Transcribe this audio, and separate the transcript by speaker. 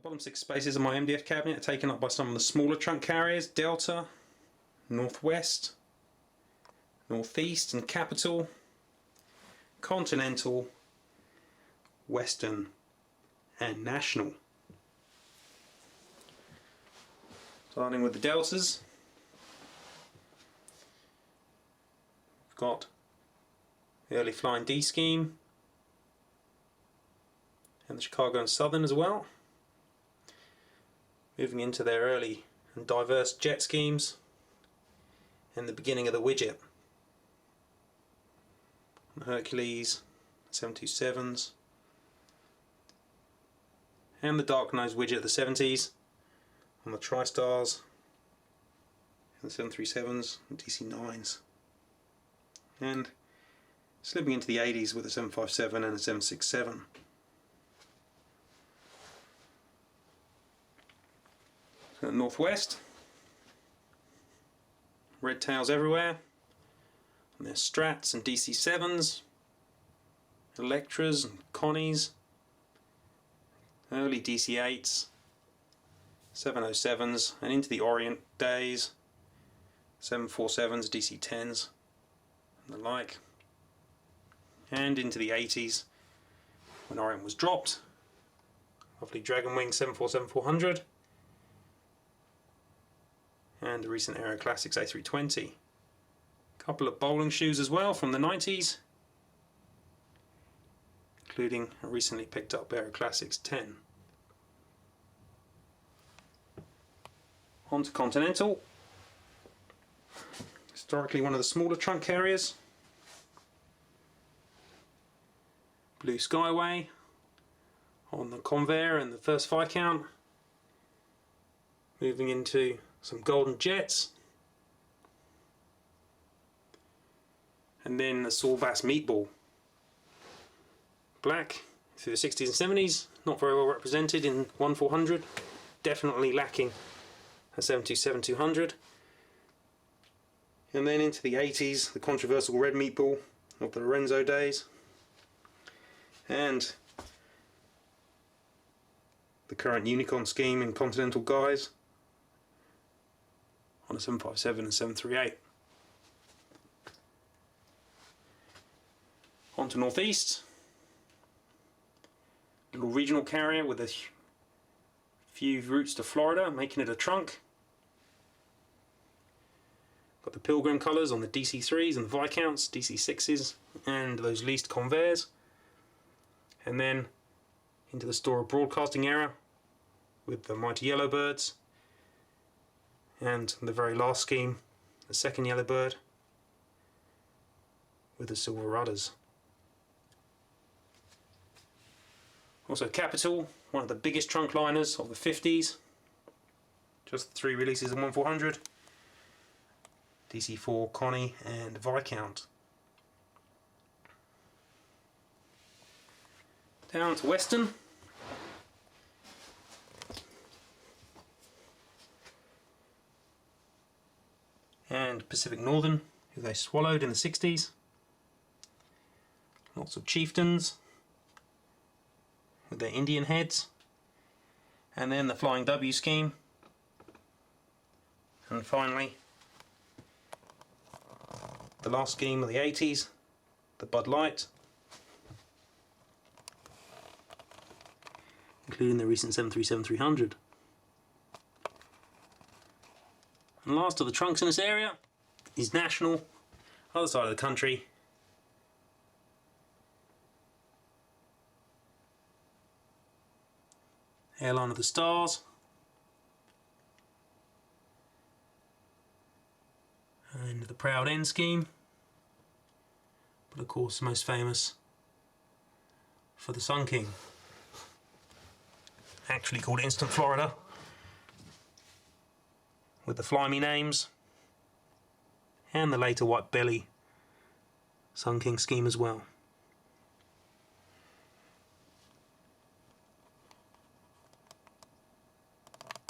Speaker 1: bottom 6 spaces of my MDF cabinet are taken up by some of the smaller trunk carriers: Delta, Northwest, Northeast and Capital, Continental, Western and National. Starting with the Deltas, we've got the early Flying D scheme and the Chicago and Southern as well. Moving into their early and diverse jet schemes and the beginning of the widget. The Hercules, 727s, and the dark nose widget of the 70s on the TriStars and the 737s and DC9s, and slipping into the 80s with a 757 and a 767. So Northwest, red tails everywhere, and there's Strats and DC7s, Electras and Connies, early DC8s, 707s, and into the Orient days, 747s, DC10s and the like, and into the 80s when Orient was dropped, lovely Dragonwing 747-400 and the recent Aero Classics A320. Couple of bowling shoes as well from the 90s, including a recently picked up Aero Classics 10. On to Continental, historically one of the smaller trunk carriers. Blue Skyway on the Convair and the first Viscount. Moving into some golden jets, and then the Saul Bass Meatball. Black through the 60s and 70s, not very well represented in 1400, definitely lacking a 727-200. And then into the 80s, the controversial red meatball of the Lorenzo days, and the current Unicorn scheme in Continental guise on a 757 and 738. On to Northeast, little regional carrier with a few routes to Florida, making it a trunk. Got the Pilgrim colours on the DC3s and the Viscounts, DC6s and those leased Convairs. And then into the Storer Broadcasting era with the mighty Yellowbirds, and the very last scheme, the second Yellowbird with the silver rudders. Also Capital, one of the biggest trunk liners of the 50s, just 3 releases in 1400, DC4, Connie and Viscount. Down to Western, and Pacific Northern, who they swallowed in the 60s. Lots of chieftains with their Indian heads, and then the Flying W scheme, and finally the last scheme of the 80s, the Bud Light, including the recent 737-300. And last of the trunks in this area is National, other side of the country. Airline of the Stars, and the Proud End scheme, but of course most famous for the Sun King, actually called Instant Florida, with the Fly Me names, and the later white belly Sun King scheme as well.